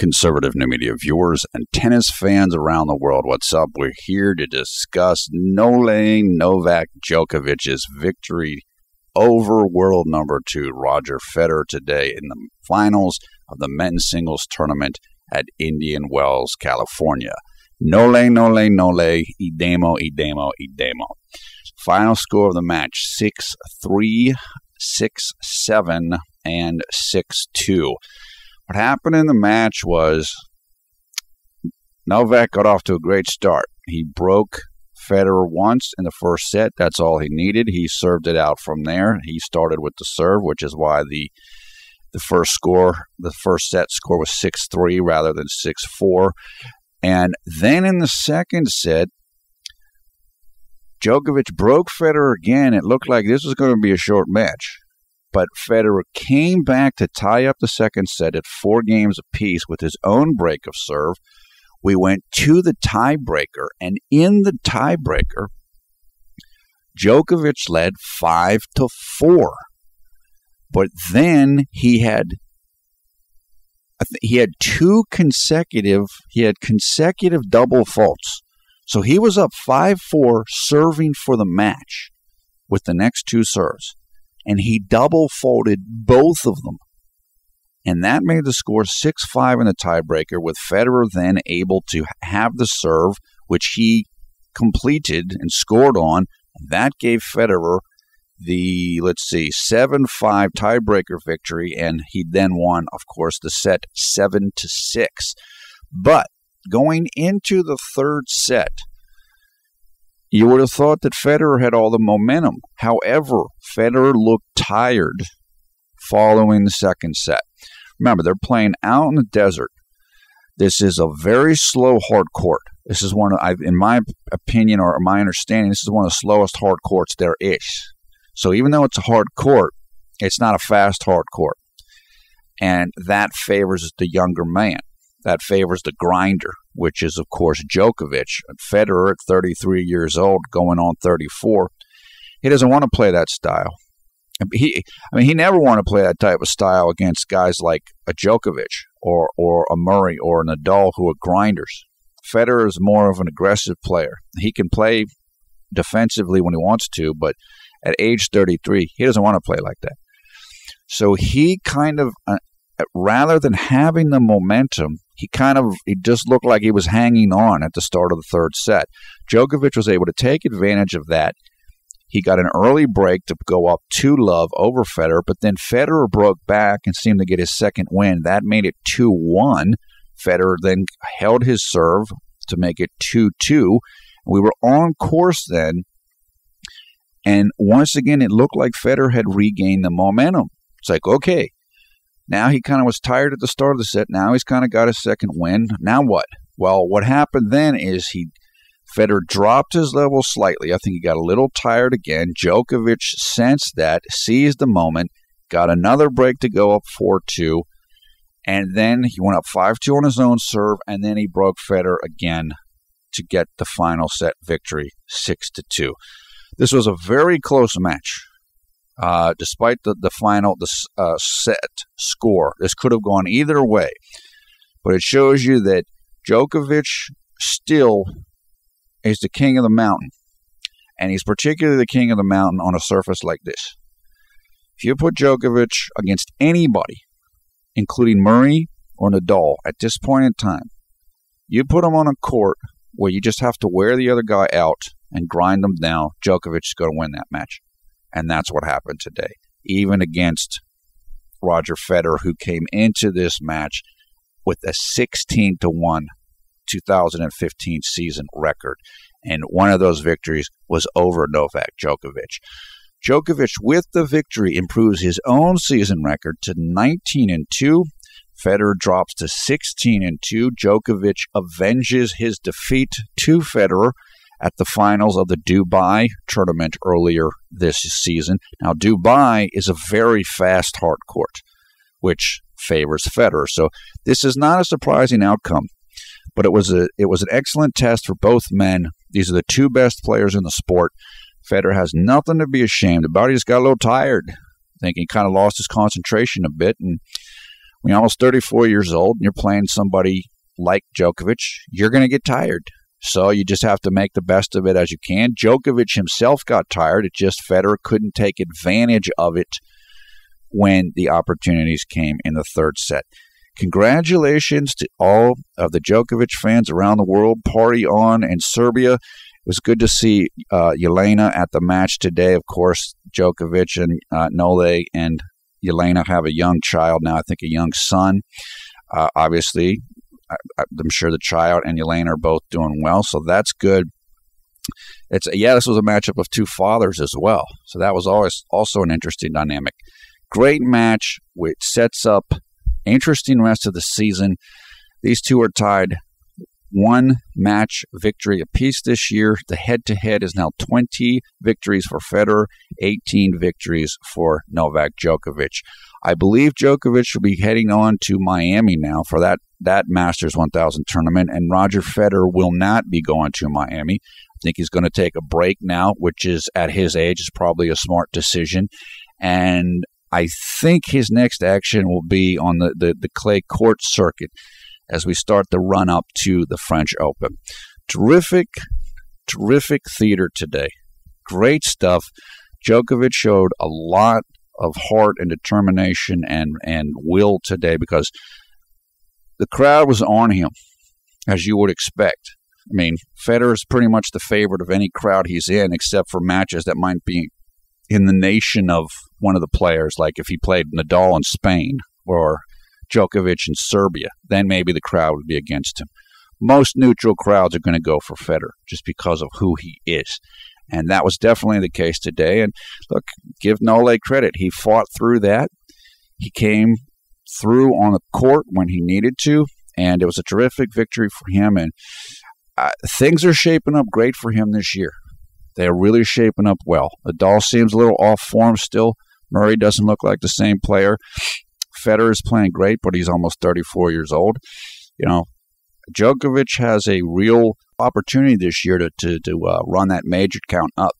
Conservative New Media viewers and tennis fans around the world, what's up? We're here to discuss Nole Novak Djokovic's victory over world number 2 Roger Federer today in the finals of the men's singles tournament at Indian Wells, California. Nole, idemo. Final score of the match, 6-3, 6-7, and 6-2. What happened in the match was Novak got off to a great start. He broke Federer once in the first set. That's all he needed. He served it out from there. He started with the serve, which is why the first set score was 6-3 rather than 6-4. And then in the second set, Djokovic broke Federer again. It looked like this was going to be a short match. But Federer came back to tie up the second set at 4 games apiece with his own break of serve. We went to the tiebreaker, and in the tiebreaker, Djokovic led 5-4. But then he had consecutive double faults. So he was up 5-4 serving for the match with the next 2 serves. And he double faulted both of them. And that made the score 6-5 in the tiebreaker, with Federer then able to have the serve, which he completed and scored on. That gave Federer the, 7-5 tiebreaker victory, and he then won, of course, the set 7-6. But going into the third set, you would have thought that Federer had all the momentum. However, Federer looked tired following the second set. Remember, they're playing out in the desert. This is a very slow hard court. This is in my opinion or my understanding, this is one of the slowest hard courts there is. So even though it's a hard court, it's not a fast hard court. And that favors the younger man. That favors the grinder, which is, of course, Djokovic. Federer, at 33 years old, going on 34, he doesn't want to play that style. He never wanted to play that type of style against guys like a Djokovic or a Murray or a Nole, who are grinders. Federer is more of an aggressive player. He can play defensively when he wants to, but at age 33, he doesn't want to play like that. So he kind of, rather than having the momentum, he just looked like he was hanging on at the start of the third set. Djokovic was able to take advantage of that. He got an early break to go up 2-love over Federer, but then Federer broke back and seemed to get his second win. That made it 2-1. Federer then held his serve to make it 2-2. We were on course then, and once again, it looked like Federer had regained the momentum. It's like, okay, now he kind of was tired at the start of the set. Now he's kind of got his second win. Now what? Well, what happened then is Federer dropped his level slightly. I think he got a little tired again. Djokovic sensed that, seized the moment, got another break to go up 4-2, and then he went up 5-2 on his own serve, and then he broke Federer again to get the final set victory, 6-2. This was a very close match. Despite the final set score, this could have gone either way. But it shows you that Djokovic still is the king of the mountain. And he's particularly the king of the mountain on a surface like this. If you put Djokovic against anybody, including Murray or Nole, at this point in time, you put him on a court where you just have to wear the other guy out and grind them down, Djokovic is going to win that match. And that's what happened today, even against Roger Federer, who came into this match with a 16-1 2015 season record. And one of those victories was over Novak Djokovic. Djokovic, with the victory, improves his own season record to 19-2. Federer drops to 16-2. Djokovic avenges his defeat to Federer at the finals of the Dubai tournament earlier this season. Now, Dubai is a very fast hard court, which favors Federer. So this is not a surprising outcome, but it was an excellent test for both men. These are the two best players in the sport. Federer has nothing to be ashamed about. He just got a little tired. I think he kind of lost his concentration a bit, and When you're almost 34 years old and you're playing somebody like Djokovic, you're going to get tired. So you just have to make the best of it as you can. Djokovic himself got tired. It just Federer couldn't take advantage of it when the opportunities came in the third set. Congratulations to all of the Djokovic fans around the world. Party on in Serbia. It was good to see Jelena at the match today. Of course, Djokovic and Nole and Jelena have a young child now, I think a young son. Obviously, I'm sure the child and Jelena are both doing well, so that's good. This was a matchup of two fathers as well, so that was always also an interesting dynamic. Great match, which sets up interesting rest of the season. These two are tied 1 match victory apiece this year. The head-to-head is now 20 victories for Federer, 18 victories for Novak Djokovic. I believe Djokovic will be heading on to Miami now for that Masters 1000 tournament, and Roger Federer will not be going to Miami. I think he's going to take a break now, which is at his age is probably a smart decision. And I think his next action will be on the clay court circuit as we start the run-up to the French Open. Terrific theater today. Great stuff. Djokovic showed a lot of heart and determination and will today because the crowd was on him, as you would expect. I mean, Federer is pretty much the favorite of any crowd he's in, except for matches that might be in the nation of one of the players, like if he played Nadal in Spain or Djokovic in Serbia, then maybe the crowd would be against him. Most neutral crowds are going to go for Federer just because of who he is. And that was definitely the case today. And look, give Nole credit. He fought through that. He came through on the court when he needed to, and it was a terrific victory for him. And things are shaping up great for him this year. They're really shaping up well. Nadal seems a little off form still. Murray doesn't look like the same player. Federer is playing great, but he's almost 34 years old. You know, Djokovic has a real opportunity this year to run that major count up.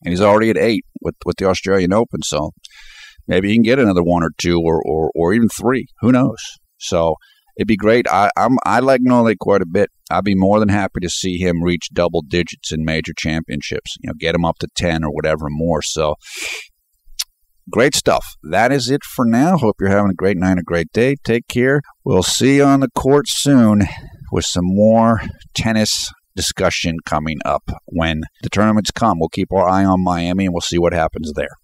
And he's already at 8 with the Australian Open, so maybe he can get another 1 or 2 or even 3. Who knows? So it'd be great. I like Nole quite a bit. I'd be more than happy to see him reach double digits in major championships. You know, get him up to 10 or whatever more. So great stuff. That is it for now. Hope you're having a great night, a great day. Take care. We'll see you on the court soon with some more tennis discussion coming up when the tournaments come. We'll keep our eye on Miami and we'll see what happens there.